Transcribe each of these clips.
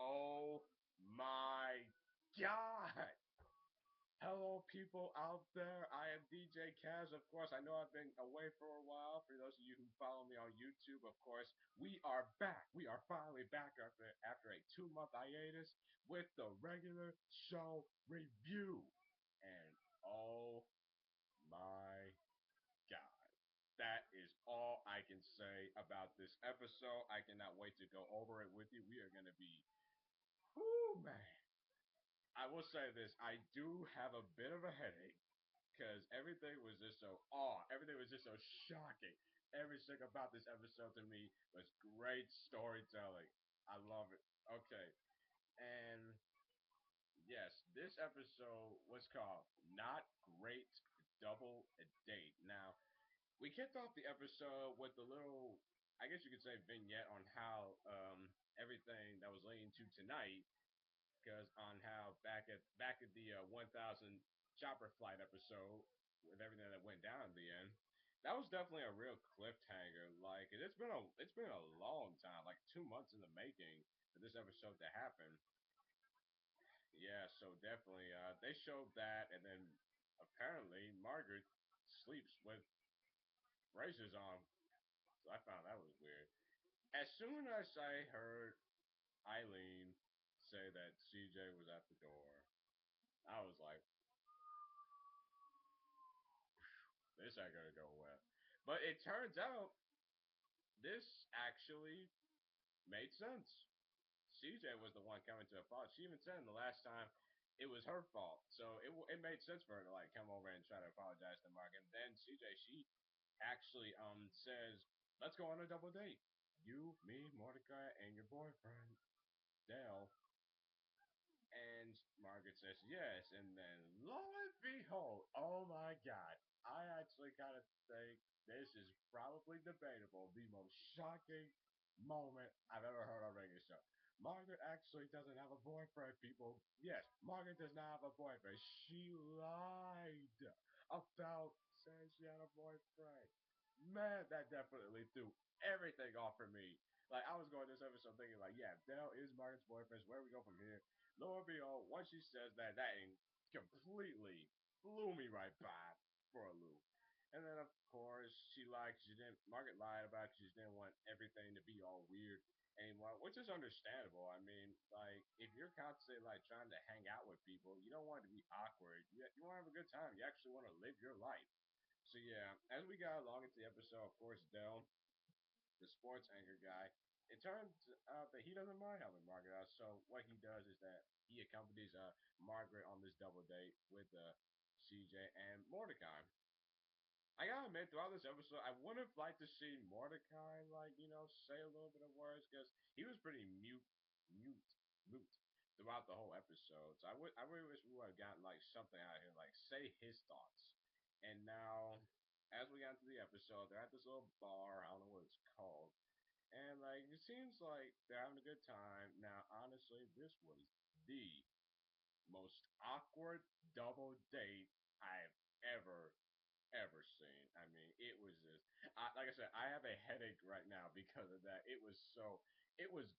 Oh my God! Hello, people out there. I am DJ Kaz. Of course, I know I've been away for a while. For those of you who follow me on YouTube, of course, we are back. We are finally back after a 2 month hiatus with the regular show review. And oh my God. That is all I can say about this episode. I cannot wait to go over it with you. We are going to be, whoo, man. I will say this: I do have a bit of a headache because everything was just so everything was just so shocking. Everything about this episode to me was great storytelling. I love it. Okay, and yes, this episode was called "Not Great Double Date." Now, we kicked off the episode with a little, I guess you could say, vignette on how everything that was leading to tonight, because on how back at the 1000 chopper flight episode with everything that went down at the end, that was definitely a real cliffhanger. Like it's been a long time, like 2 months in the making for this episode to happen. Yeah, so definitely they showed that, and then apparently Margaret sleeps with braces on. So I found that was weird. As soon as I heard Eileen say that CJ was at the door, I was like, this ain't gonna go well. But it turns out this actually made sense. CJ was the one coming to apologize. She even said in the last time it was her fault, so it made sense for her to like come over and try to apologize to Mark. And then CJ, she actually says, "Let's go on a double date. You, me, Mordecai, and your boyfriend Dale." And Margaret says yes, and then lo and behold, oh my God, I actually kind of think this is probably debatable the most shocking moment I've ever heard on a radio show. Margaret actually doesn't have a boyfriend, people. Yes, Margaret does not have a boyfriend. She lied about saying she had a boyfriend. Man, that definitely threw everything off for me. Like I was going this episode thinking like, yeah, Dale is Margaret's boyfriend. Where we go from here? Lo and behold, once she says that, that completely blew me right by for a loop. And then of course she lied. She didn't. Margaret lied about it 'cause she didn't want everything to be all weird anymore, which is understandable. I mean, like if you're constantly like trying to hang out with people, you don't want it to be awkward. You want to have a good time. You actually want to live your life. So yeah, as we got along into the episode, of course, Dell, the sports anchor guy, it turns out that he doesn't mind helping Margaret out. So what he does is that he accompanies Margaret on this double date with CJ and Mordecai. I gotta admit, throughout this episode, I would have liked to see Mordecai, like, say a little bit of words, because he was pretty mute, mute throughout the whole episode. So I really wish we would have gotten, like, something out of him, like, say his thoughts. And now, as we got into the episode, they're at this little bar, I don't know what it's called, and, like, it seems like they're having a good time. Now, honestly, this was the most awkward double date I've ever seen. I mean, it was just, like I said, I have a headache right now because of that. It was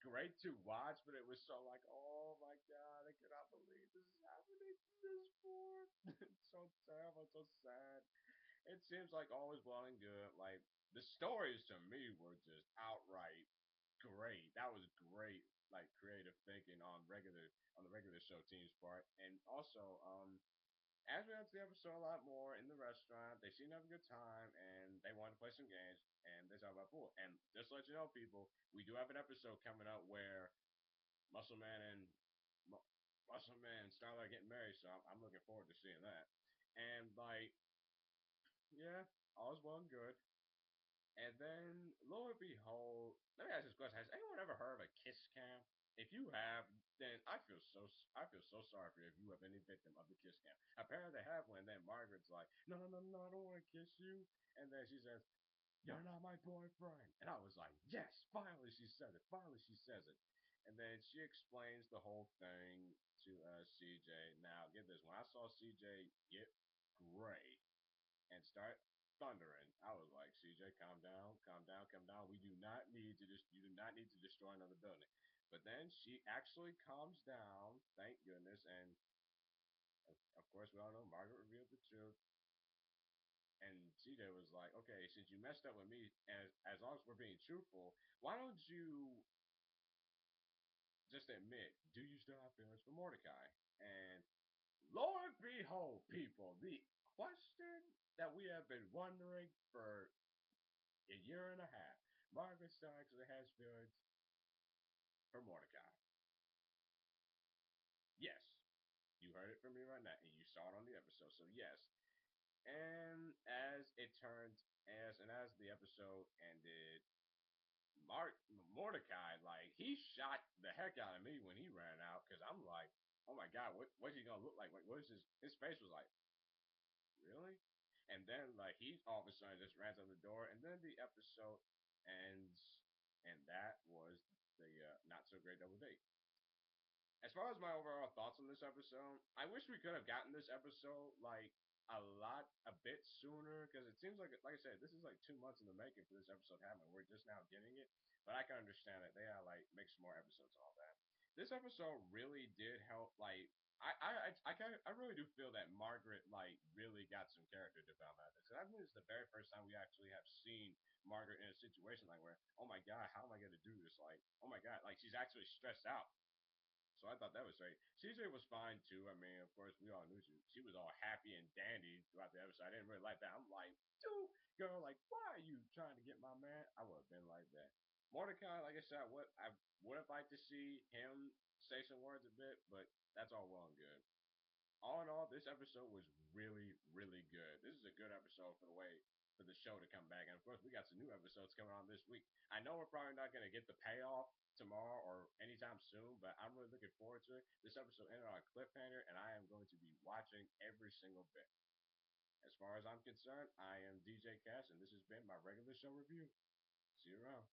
great to watch, but it was so like, oh my God, I cannot believe this is happening to this poor. It's so terrible, so sad. It seems like all is well and good. Like the stories to me were just outright great. That was great, like creative thinking on the regular show team's part, and also as we got to the episode a lot more in the restaurant, they seemed to have a good time and they wanted to play some games and they talked about pool. And just to let you know, people, we do have an episode coming up where Muscle Man and Muscle Man and Starlight are getting married, so I'm looking forward to seeing that. And like, yeah, all's well and good. And then, lo and behold, let me ask this question: has anyone ever heard of a kiss cam? If you have, then I feel so sorry for you if you have any victim of the kiss cam. Apparently they have one. And then Margaret's like, no, no, no, no, I don't want to kiss you. And then she says, "You're not my boyfriend." And I was like, yes, finally she said it. Finally she says it. And then she explains the whole thing to CJ. Now, get this: when I saw CJ get gray and start thundering, I was like, CJ, calm down, calm down, calm down. We do not need to just you do not need to destroy another building. But then she actually calms down, thank goodness, and of course we all know Margaret revealed the truth. And CJ was like, okay, since you messed up with me, as long as we're being truthful, why don't you just admit, do you still have feelings for Mordecai? And Lord behold, people, the question that we have been wondering for a year and a half. Margaret still actually has feelings for Mordecai. Yes, you heard it from me right now, and you saw it on the episode. So yes, and as it turned, as the episode ended, Mark Mordecai, like, he shot the heck out of me when he ran out, because I'm like, oh my god, what's he gonna look like? Like, what is his face was like, really? And then like he all of a sudden just runs out the door, and then the episode ends, and that was the not so great double date. As far as my overall thoughts on this episode, I wish we could have gotten this episode like a bit sooner, because it seems like I said, this is like 2 months in the making for this episode to happen. We're just now getting it, but I can understand that they gotta like make some more episodes and all that. This episode really did help. Like I really do feel that Margaret like really got some character development out of this. And I think it's the very first time we actually have seen Margaret in a situation like where, oh my god, how am I gonna do this? Like, oh my god, like she's actually stressed out. So I thought that was great. CJ was fine too. I mean, of course, we all knew she was all happy and dandy throughout the episode. I didn't really like that. I'm like, dude, girl, like, why are you trying to get my man? I would have been like that. Mordecai, like I said, I would have liked to see him say some words a bit, but that's all well and good. All in all, this episode was really, really good. This is a good episode for the way for the show to come back. And of course, we got some new episodes coming on this week. I know we're probably not going to get the payoff tomorrow or anytime soon, but I'm really looking forward to it. This episode ended on a cliffhanger, and I am going to be watching every single bit. As far as I'm concerned, I am DJ Cass, and this has been my regular show review. See you around.